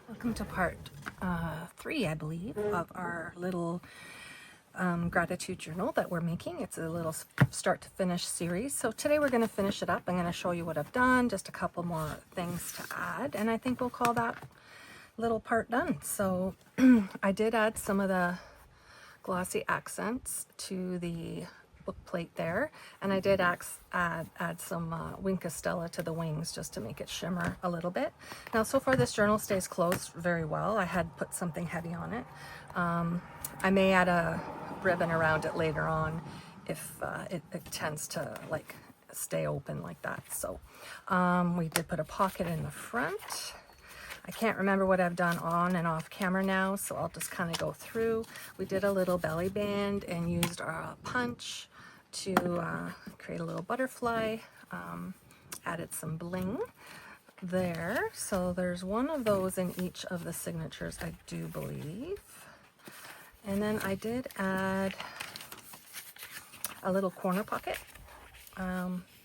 Welcome to part 3, I believe, of our little gratitude journal that we're making. It's a little start to finish series. So today we're going to finish it up. I'm going to show you what I've done, just a couple more things to add, and I think we'll call that little part done. So I did add some of the glossy accents to the book plate there, and I did add some Wink Stella to the wings just to make it shimmer a little bit. Now so far this journal stays closed very well. I had put something heavy on it. I may add a ribbon around it later on if it tends to like stay open like that. So we did put a pocket in the front. I can't remember what I've done on and off camera now, so I'll just kind of go through. We did a little belly band and used our punch to create a little butterfly. Added some bling there. So there's one of those in each of the signatures, I do believe. And then I did add a little corner pocket.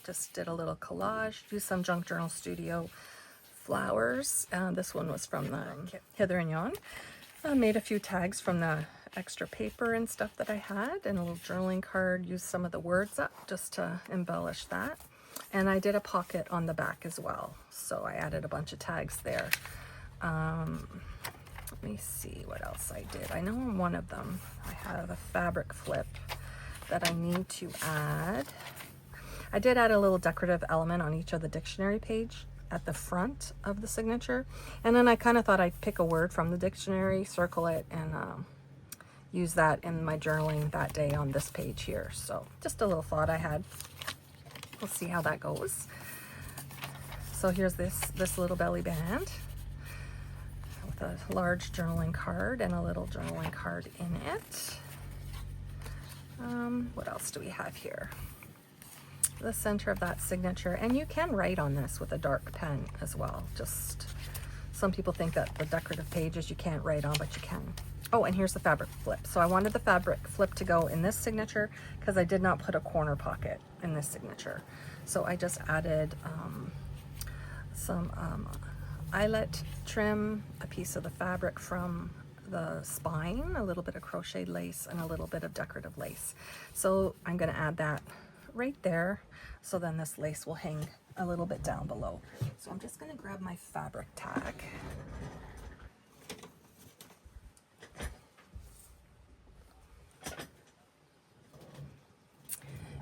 Just did a little collage, used some Junk Journal Studio flowers. This one was from the Hither and Yon. Made a few tags from the extra paper and stuff that I had, and a little journaling card. Used some of the words up just to embellish that. And I did a pocket on the back as well, so I added a bunch of tags there. Let me see what else I did. I know on one of them I have a fabric flip that I need to add. I did add a little decorative element on each of the dictionary page at the front of the signature, and then I kind of thought I'd pick a word from the dictionary, circle it, and use that in my journaling that day on this page here. So just a little thought I had. We'll see how that goes. So here's this little belly band with a large journaling card and a little journaling card in it. What else do we have here? The center of that signature, and you can write on this with a dark pen as well. Just some people think that the decorative pages you can't write on, but you can. Oh, and here's the fabric flip. So I wanted the fabric flip to go in this signature because I did not put a corner pocket in this signature. So I just added some eyelet trim, a piece of the fabric from the spine, a little bit of crocheted lace, and a little bit of decorative lace. So I'm going to add that right there, so then this lace will hang a little bit down below. So I'm just going to grab my fabric tag.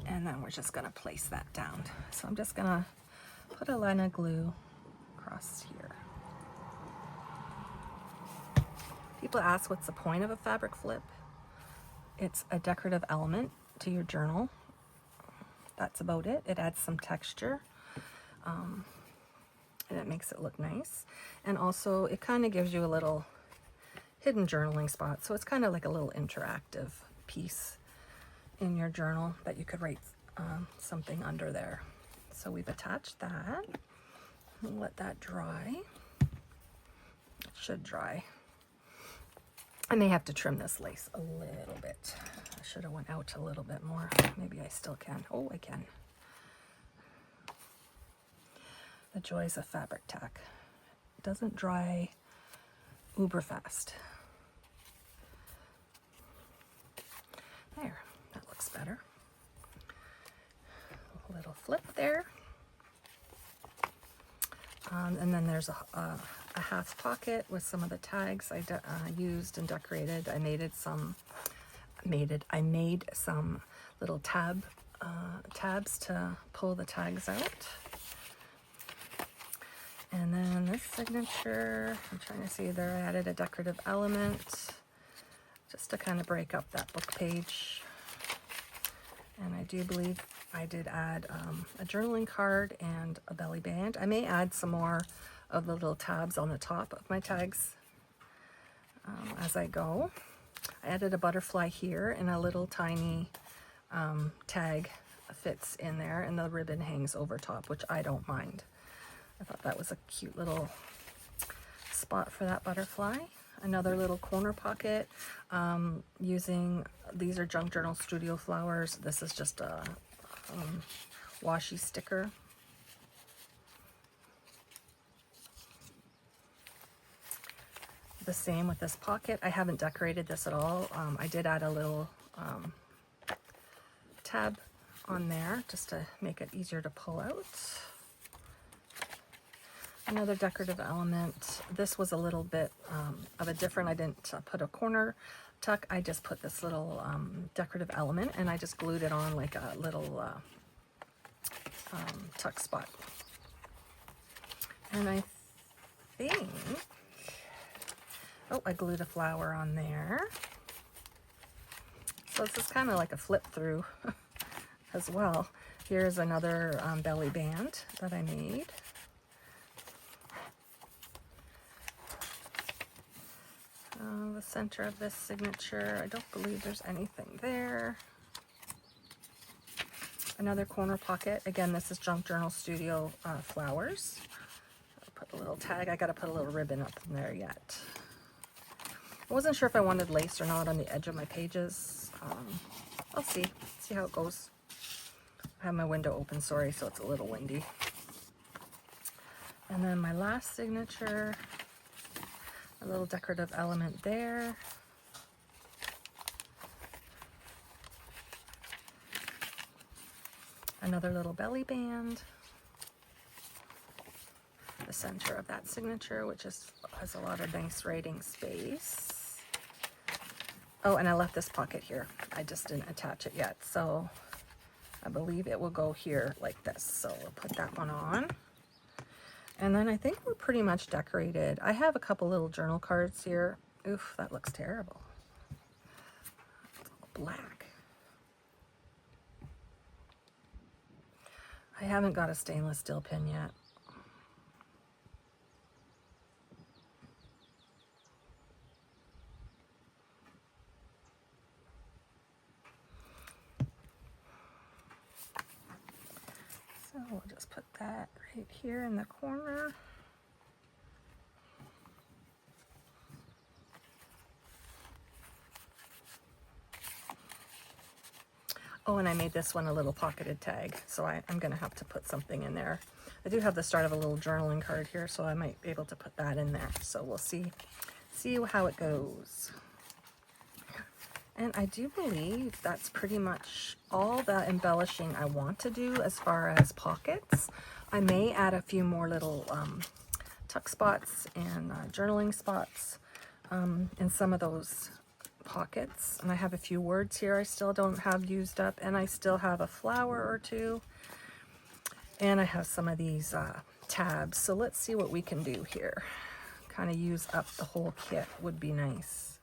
And then we're just going to place that down. So I'm just going to put a line of glue across here. People ask what's the point of a fabric flip. It's a decorative element to your journal. That's about it. It adds some texture, and it makes it look nice. And also it kind of gives you a little hidden journaling spot. So it's kind of like a little interactive piece in your journal that you could write something under there. So we've attached that. We'll let that dry. It should dry. I may have to trim this lace a little bit. I should have went out a little bit more. Maybe I still can. Oh, I can. The joys of fabric tack. It doesn't dry uber fast. There, that looks better. A little flip there. And then there's a half pocket with some of the tags I used and decorated. I made some little tabs to pull the tags out. And then this signature, I'm trying to see there, I added a decorative element just to kind of break up that book page. And I do believe I did add a journaling card and a belly band. I may add some more of the little tabs on the top of my tags as I go. I added a butterfly here, and a little tiny tag fits in there, and the ribbon hangs over top, which I don't mind. I thought that was a cute little spot for that butterfly. Another little corner pocket using, these are Junk Journal Studio flowers. This is just a washi sticker. the same with this pocket. I haven't decorated this at all. I did add a little tab on there just to make it easier to pull out. Another decorative element. This was a little bit of a different, I didn't put a corner tuck, I just put this little decorative element and I just glued it on like a little tuck spot. And I think, oh, I glued a flower on there. So this is kind of like a flip through as well. Here's another belly band that I made. The center of this signature, I don't believe there's anything there. Another corner pocket. Again, this is Junk Journal Studio flowers. I'll put a little tag. I got to put a little ribbon up in there yet. I wasn't sure if I wanted lace or not on the edge of my pages. I'll see how it goes. I have my window open, sorry, so it's a little windy. And then my last signature, a little decorative element there. Another little belly band. The center of that signature, which has a lot of nice writing space. Oh, and I left this pocket here. I just didn't attach it yet, so I believe it will go here like this. So we'll put that one on. And then I think we're pretty much decorated. I have a couple little journal cards here. Oof, that looks terrible. It's all black. I haven't got a stainless steel pin yet. So we'll just put that right here in the corner. Oh, and I made this one a little pocketed tag, so I'm going to have to put something in there. I do have the start of a little journaling card here, so I might be able to put that in there. So we'll see how it goes. And I do believe that's pretty much all the embellishing I want to do as far as pockets. I may add a few more little tuck spots and journaling spots in some of those pockets. And I have a few words here I still don't have used up, and I still have a flower or two. And I have some of these tabs. So let's see what we can do here. Kind of use up the whole kit would be nice.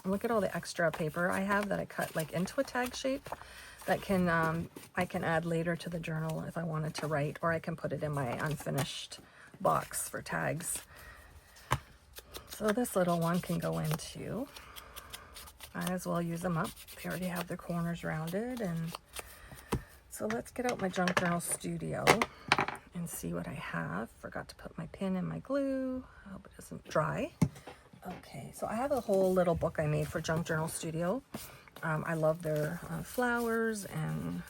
look at all the extra paper I have that I cut like into a tag shape that can I can add later to the journal if I wanted to write, or I can put it in my unfinished box for tags. So this little one can go into, I as well use them up. They already have their corners rounded. And so let's get out my Junk Journal Studio and see what I have. Forgot to put my pin in my glue. I hope it doesn't dry. Okay, so I have a whole little book I made for Junk Journal Studio. I love their flowers and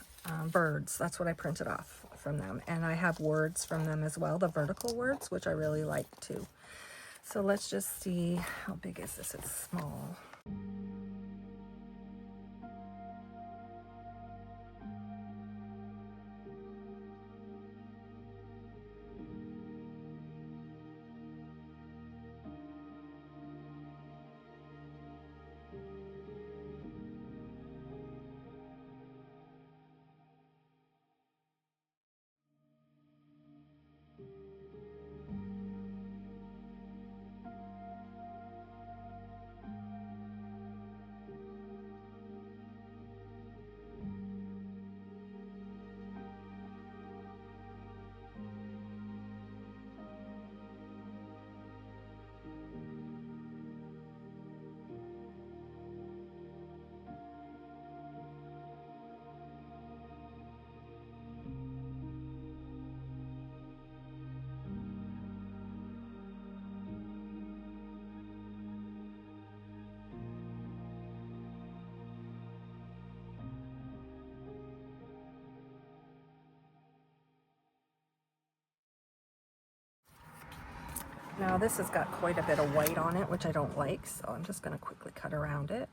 birds. That's what I printed off from them. And I have words from them as well, the vertical words, which I really like too. So let's just see, how big is this? It's small. Now this has got quite a bit of white on it, which I don't like, so I'm just going to quickly cut around it.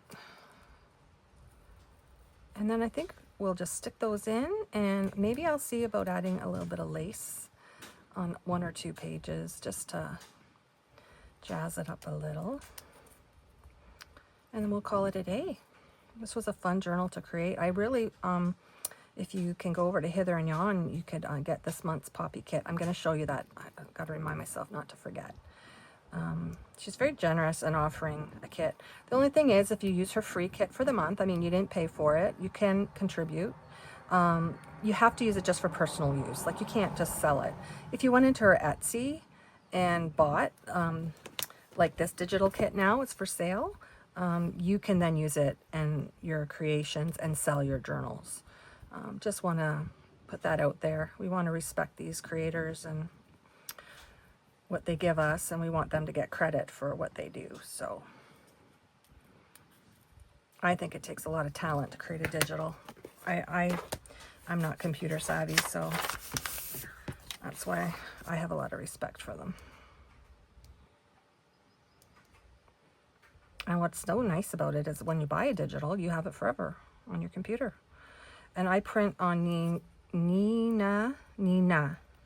And then I think we'll just stick those in, and maybe I'll see about adding a little bit of lace on 1 or 2 pages just to jazz it up a little. And then we'll call it a day. This was a fun journal to create. I really, if you can go over to Hither and Yon, you could get this month's Poppy kit. I'm going to show you that. I've got to remind myself not to forget. She's very generous in offering a kit. The only thing is, if you use her free kit for the month, I mean, you didn't pay for it, you can contribute. You have to use it just for personal use. Like, you can't just sell it. If you went into her Etsy and bought, like this digital kit now, it's for sale, you can then use it in your creations and sell your journals. Just want to put that out there. We want to respect these creators and what they give us, and we want them to get credit for what they do. So I think it takes a lot of talent to create a digital. I'm not computer savvy, so that's why I have a lot of respect for them. And what's so nice about it is when you buy a digital, you have it forever on your computer. And I print on Neenah,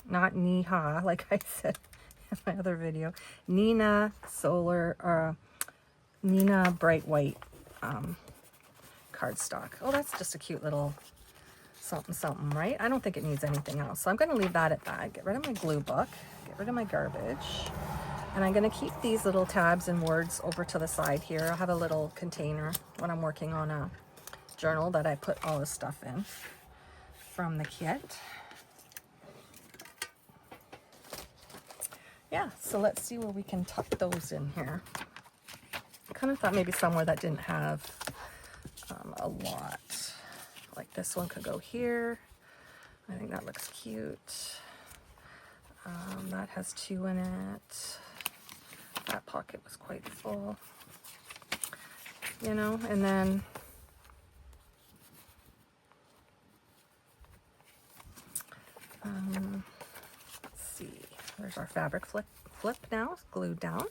not Neha, like I said in my other video. Neenah Solar, Neenah Bright White cardstock. Oh, that's just a cute little something, right? I don't think it needs anything else. So I'm going to leave that at that. Get rid of my glue book, get rid of my garbage. And I'm going to keep these little tabs and words over to the side here. I'll have a little container when I'm working on a journal that I put all this stuff in from the kit. Yeah, so let's see where we can tuck those in here. I kind of thought maybe somewhere that didn't have a lot. Like this one could go here. I think that looks cute. That has 2 in it. That pocket was quite full. You know, and then let's see. There's our fabric flip now, glued down.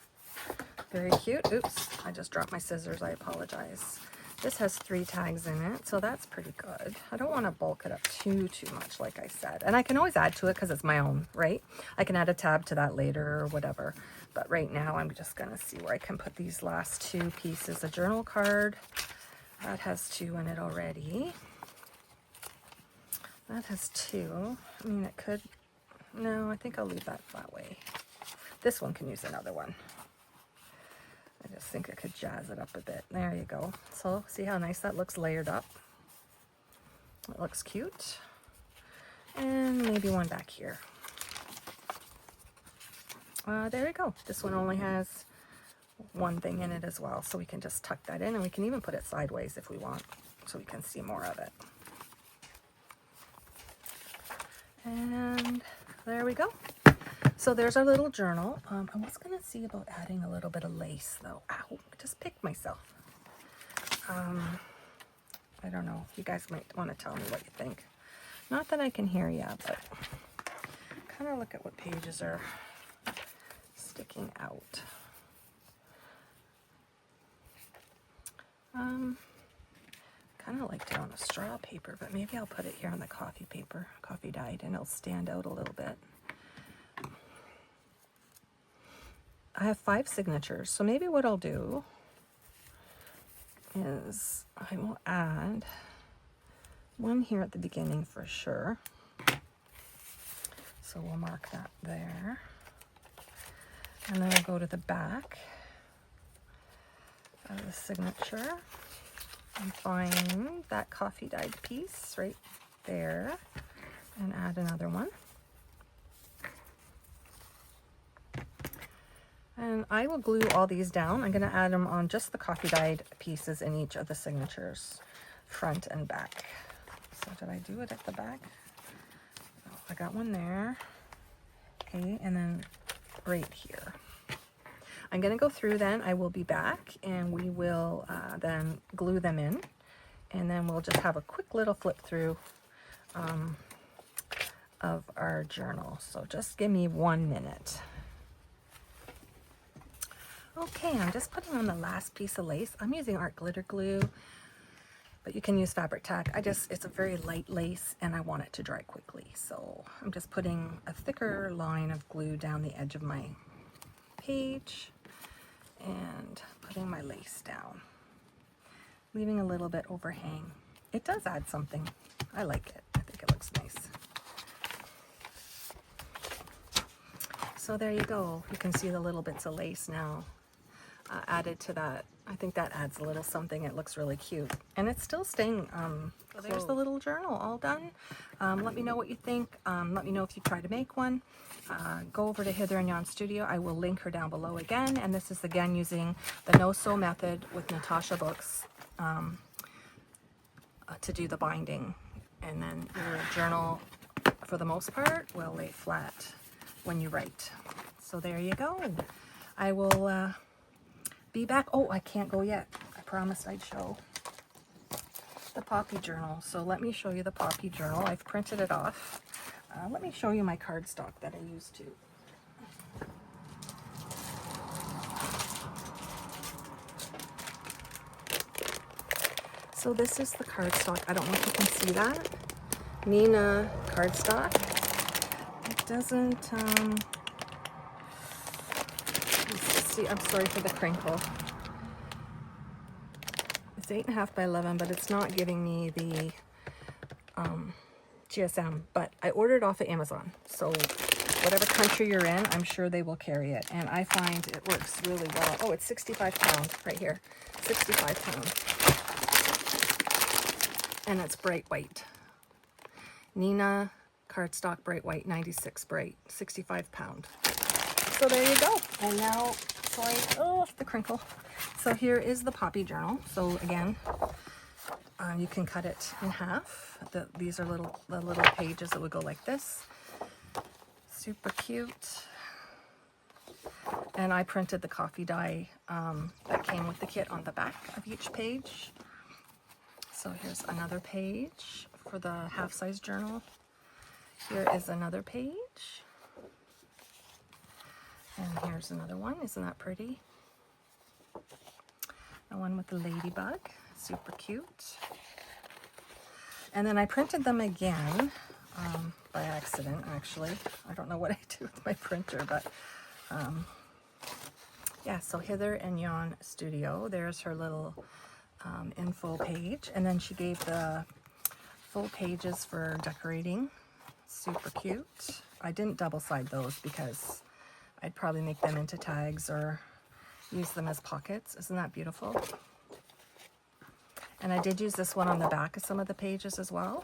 Very cute. Oops, I just dropped my scissors. I apologize. This has 3 tags in it, so that's pretty good. I don't want to bulk it up too much, like I said. And I can always add to it because it's my own, right? I can add a tab to that later or whatever. But right now, I'm just going to see where I can put these last 2 pieces. A journal card, that has 2 in it already. That has 2. I mean, it could... No, I think I'll leave that way. This one can use another one. I just think I could jazz it up a bit. There you go. So see how nice that looks layered up? It looks cute. And maybe one back here. There we go. This one only has one thing in it as well, so we can just tuck that in, and we can even put it sideways if we want, so we can see more of it. And there we go. So there's our little journal. I was gonna see about adding a little bit of lace though. Ow, I just picked myself. I don't know. You guys might want to tell me what you think. Not that I can hear you, but kind of look at what pages are sticking out. Kind of liked it on a straw paper, but maybe I'll put it here on the coffee paper, coffee dyed, and it'll stand out a little bit. I have 5 signatures, so maybe what I'll do is I will add one here at the beginning for sure. So we'll mark that there. And then I'll go to the back of the signature and find that coffee dyed piece right there and add another one. And I will glue all these down. I'm going to add them on just the coffee dyed pieces in each of the signatures, front and back. So did I do it at the back? Oh, I got one there. Okay, and then right here. I'm going to go through then. I will be back and we will then glue them in. And then we'll just have a quick little flip through of our journal. So just give me 1 minute. Okay, I'm just putting on the last piece of lace. I'm using art glitter glue, but you can use fabric tack. It's a very light lace and I want it to dry quickly. So I'm just putting a thicker line of glue down the edge of my page and putting my lace down, leaving a little bit overhang. It does add something. I like it. I think it looks nice. So there you go. You can see the little bits of lace now added to that. I think that adds a little something. It looks really cute. And it's still staying. So there's the little journal all done. Let me know what you think. Let me know if you try to make one. Go over to Hither and Yon Studio. I will link her down below again. And this is again using the No-Sew method with Natasha Books to do the binding. And then your journal, for the most part, will lay flat when you write. So there you go. I will be back. Oh, I can't go yet. I promised I'd show the Poppy journal. So let me show you the Poppy journal. I've printed it off. Let me show you my cardstock that I used to. So this is the cardstock. I don't know if you can see that. Neenah cardstock. It doesn't, see, I'm sorry for the crinkle. It's 8.5 by 11, but it's not giving me the GSM, but I ordered off of Amazon. So whatever country you're in, I'm sure they will carry it. And I find it works really well. Oh, it's 65 pounds right here. 65 pounds. And it's bright white. Neenah cardstock bright white, 96 bright, 65 pound. So there you go. And now, sorry, oh, the crinkle. So here is the Poppy journal. So again, you can cut it in half. These are the little pages that would go like this. Super cute. And I printed the coffee dye that came with the kit on the back of each page. So here's another page for the half-size journal. Here is another page. And here's another one. Isn't that pretty? The one with the ladybug. Super cute. And then I printed them again by accident, actually. I don't know what I do with my printer, but yeah, so Hither and Yon Studio. There's her little info page. And then she gave the full pages for decorating. Super cute. I didn't double side those because I'd probably make them into tags or use them as pockets. Isn't that beautiful? And I did use this one on the back of some of the pages as well.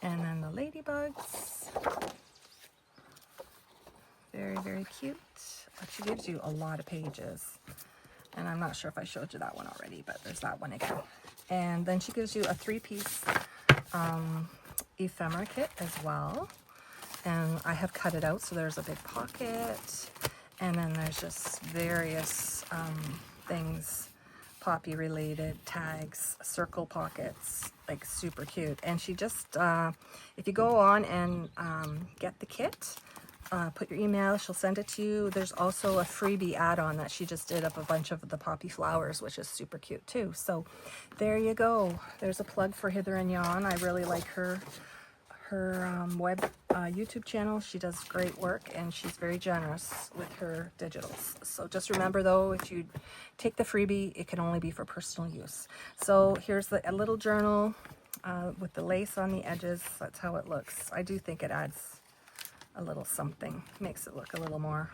And then the ladybugs. Very, very cute. But she gives you a lot of pages. And I'm not sure if I showed you that one already, but there's that one again. And then she gives you a 3-piece ephemera kit as well. And I have cut it out, so there's a big pocket. And then there's just various things, poppy related, tags, circle pockets, like super cute. And she just, if you go on and get the kit, put your email, she'll send it to you. There's also a freebie add-on that she just did of a bunch of the poppy flowers, which is super cute too. So there you go. There's a plug for Hither and Yon. I really like her web YouTube channel. She does great work and she's very generous with her digitals. So just remember though, if you take the freebie, it can only be for personal use. So here's a little journal with the lace on the edges. That's how it looks. I do think it adds a little something, makes it look a little more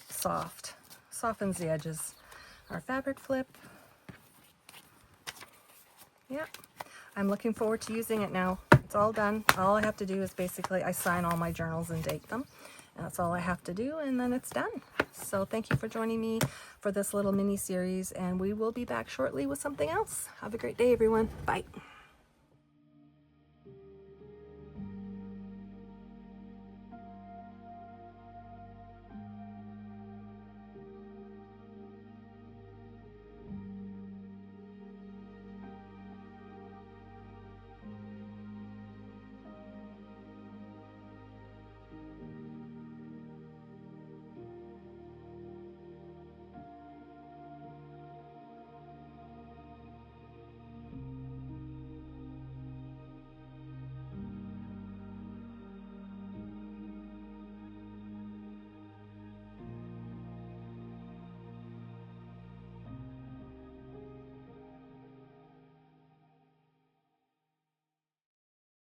soft, softens the edges. Our fabric flip. Yep, I'm looking forward to using it now. It's all done. All I have to do is basically I sign all my journals and date them, and that's all I have to do, and then it's done. So thank you for joining me for this little mini series, and we will be back shortly with something else. Have a great day, everyone. Bye.